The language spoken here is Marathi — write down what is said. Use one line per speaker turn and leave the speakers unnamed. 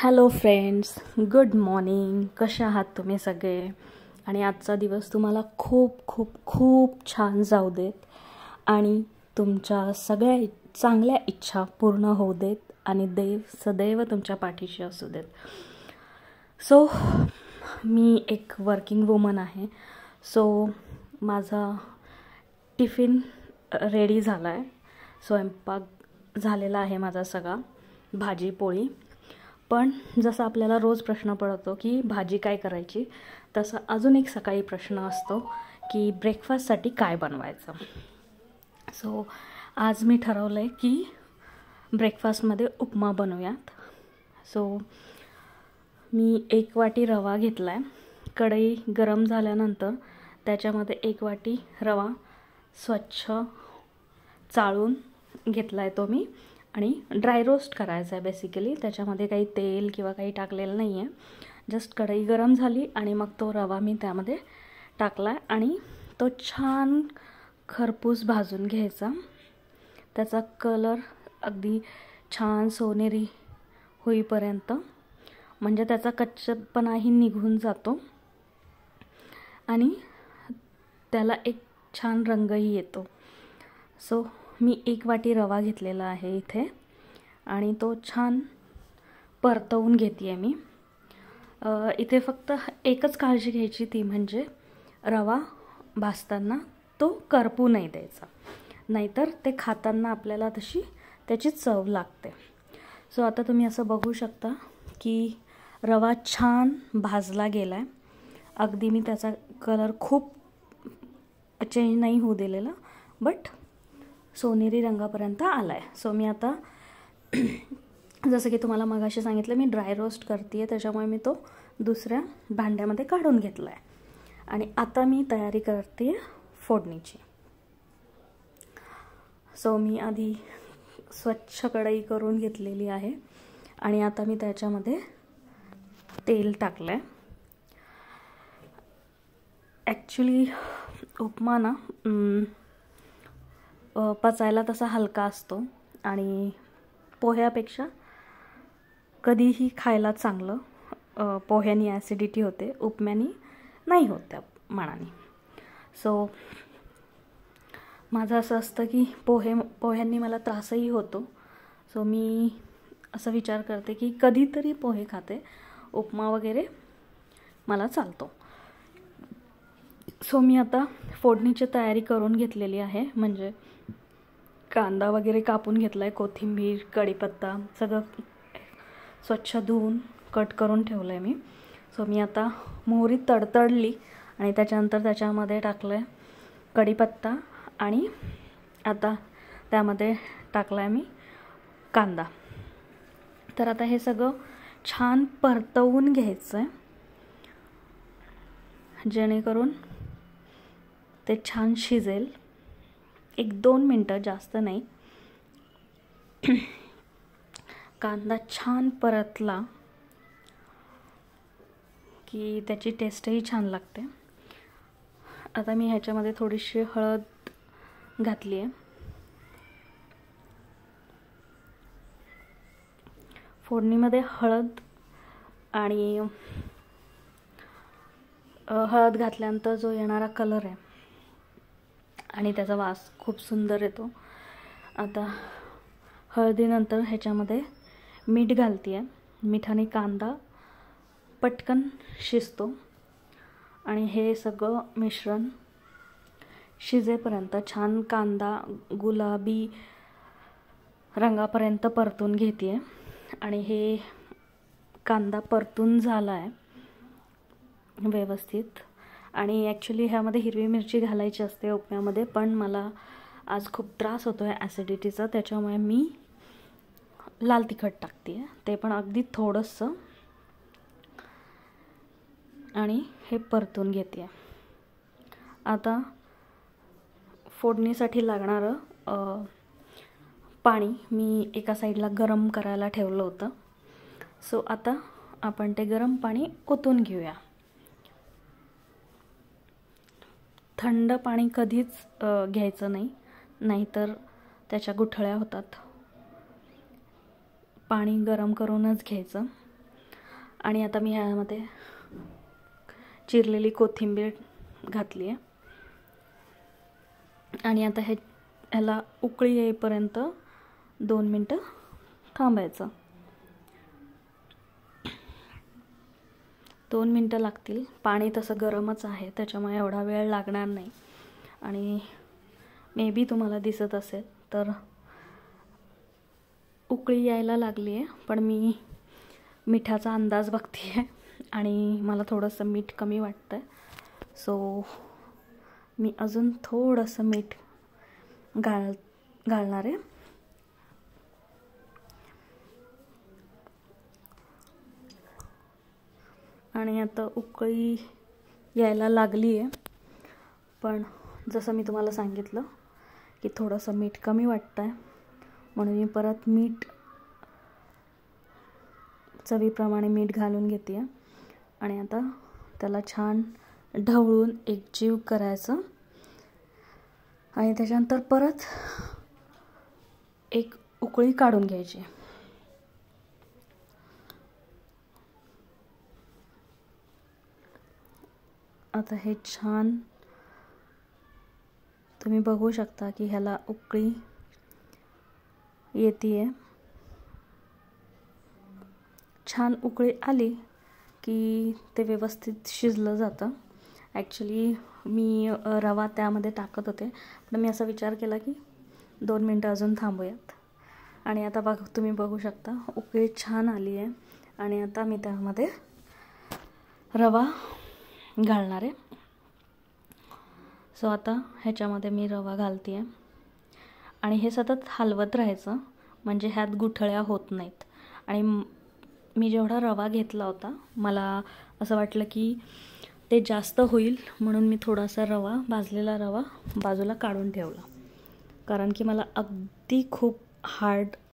Hello friends, good morning. कशा आहात तुम्ही सगळे? आणि आजचा दिवस तुम्हाला खूप खूप खूप छान जाऊ देत आणि तुमच्या सगळ्या चांगल्या इच्छा पूर्ण होऊ देत आणि देव सदैव तुमच्या पाठीशी असू देत. सो मी एक वर्किंग वुमन आहे. सो माझा टिफिन रेडी झाला आहे. स्वयंपाक झालेला आहे माझा सगळा, भाजी पोळी. पण जसं आपल्याला रोज प्रश्न पडतो की भाजी काय करायची, तसा अजून एक सकाळी प्रश्न असतो की ब्रेकफास्टसाठी काय बनवायचं. सो आज मी ठरवलं आहे की ब्रेकफास्टमध्ये उपमा बनवूयात. सो मी 1 वाटी रवा घेतला आहे. कढई गरम झाल्यानंतर त्याच्यामध्ये 1 वाटी रवा स्वच्छ चाळून घेतला आहे तो मी, आणि ड्राय रोस्ट करायचा आहे बेसिकली. त्याच्यामध्ये काही तेल किंवा काही टाकलेलं नाही आहे. जस्ट कढई गरम झाली आणि मग तो रवा मी त्यामध्ये टाकला आहे आणि तो छान खरपूस भाजून घ्यायचा. त्याचा कलर अगदी छान सोनेरी होईपर्यंत, म्हणजे त्याचा कच्चपणाही निघून जातो आणि त्याला एक छान रंगही येतो. सो मी 1 वाटी रवा घेतलेला आहे इथे आणि तो छान परतवून घेते आहे मी. इथे फक्त एकच काळजी घ्यायची, ती म्हणजे रवा भाजताना तो करपू नाही द्यायचा, नाहीतर ते खाताना आपल्याला तशी त्याची चव लागते. सो आता तुम्ही असं बघू शकता की रवा छान भाजला गेला आहे. अगदी मी त्याचा कलर खूप चेंज नाही होऊ दिलेला, बट सोनेरी रंगापर्यंत आला आहे. सो मी आता जसं की तुम्हाला मगाशी सांगितलं, मी ड्राय रोस्ट करते आहे, त्याच्यामुळे मी तो दुसऱ्या भांड्यामध्ये काढून घेतला आहे. आणि आता मी तयारी करते आहे फोडणीची. सो मी आधी स्वच्छ कढई करून घेतलेली आहे आणि आता मी त्याच्यामध्ये तेल टाकलं आहे. ॲक्च्युली उपमा ना पचायला तसा हलका असतो आणि पोह्यापेक्षा कधीही खायला चांगलं. पोह्यानी ॲसिडिटी होते, उपम्यानी नाही होत त्या मानाने. सो माझं असं असतं की पोह्यांनी मला त्रासही होतो. सो मी असं विचार करते की कधीतरी पोहे खाते, उपमा वगैरे मला चालतो. सो मी आता फोडणीची तयारी करून घेतलेली आहे. म्हणजे कांदा वगैरे कापून घेतला आहे, कोथिंबीर, कढीपत्ता सगळं स्वच्छ धुवून कट करून ठेवलं आहे मी. सो मी आता मोहरी तडतडली आणि त्याच्यानंतर त्याच्यामध्ये टाकलं आहे कढीपत्ता आणि आता त्यामध्ये टाकला आहे मी कांदा. तर आता हे सगळं छान परतवून घ्यायचं आहे, जेणेकरून ते छान शिजेल. 1-2 मिनटं, जास्त नाही. कांदा छान परतला की त्याची टेस्टही छान लागते. आता मी ह्याच्यामध्ये थोडीशी हळद घातली आहे. फोडणीमध्ये हळद घातल्यानंतर जो येणारा कलर आहे आणि त्याचा वास खूप सुंदर येतो. आता हळदीनंतर ह्याच्यामध्ये मीठ घालते आहे. मिठाने कांदा पटकन शिजतो आणि हे सगळं मिश्रण शिजेपर्यंत छान कांदा गुलाबी रंगापर्यंत परतून घेते आहे. आणि हे कांदा परतून झाला आहे व्यवस्थित. आणि ॲक्च्युली ह्यामध्ये हिरवी मिरची घालायची असते उपम्यामध्ये, पण मला आज खूप त्रास होतो आहे ॲसिडिटीचा, त्याच्यामुळे मी लाल तिखट टाकते आहे, ते पण अगदी थोडंसं. आणि हे परतून घेते आहे. आता फोडणीसाठी लागणारं पाणी मी एका साईडला गरम करायला ठेवलं होतं. सो आता आपण ते गरम पाणी ओतून घेऊया. थंड पाणी कधीच घ्यायचं नाही, नाहीतर त्याच्या गुठळ्या होतात. पाणी गरम करूनच घ्यायचं. आणि आता मी ह्यामध्ये चिरलेली कोथिंबीर घातली आहे आणि आता ह्याला उकळी येईपर्यंत 2 मिनटं थांबायचं. 2 मिनटं लागतील. पाणी तसं गरमच आहे त्याच्यामुळे एवढा वेळ लागणार नाही. आणि मे बी तुम्हाला दिसत असेल तर उकळी यायला लागली आहे, पण मी मिठाचा अंदाज बघते आहे आणि मला थोडंसं मीठ कमी वाटतं आहे. सो मी अजून थोडंसं मीठ घालणार आहे. आणि आता उकळी यायला लागली आहे, पण जसं मी तुम्हाला सांगितलं की थोडंसं मीठ कमी वाटतं आहे, म्हणून मी परत मीठ चवीप्रमाणे मीठ घालून घेते आहे. आणि आता त्याला छान ढवळून एकजीव करायचं आणि त्याच्यानंतर परत एक उकळी काढून घ्यायची. आता हे छान तुम्ही बघू शकता की ह्याला उकळी येते. छान उकळी आली की ते व्यवस्थित शिजलं जातं. ॲक्च्युली मी रवा त्यामध्ये टाकत होते, पण मी असा विचार केला की 2 मिनटं अजून थांबूयात. आणि आता तुम्ही बघू शकता उकळी छान आली आहे आणि आता मी त्यामध्ये रवा घालणार आहे. सो आता ह्याच्यामध्ये मी रवा घालते आहे आणि हे सतत हलवत राहायचं म्हणजे ह्यात गुठळ्या होत नाहीत. आणि मी जेवढा रवा घेतला होता मला असं वाटलं की ते जास्त होईल, म्हणून मी थोडासा भाजलेला रवा बाजूला काढून ठेवला, कारण की मला अगदी खूप हार्ड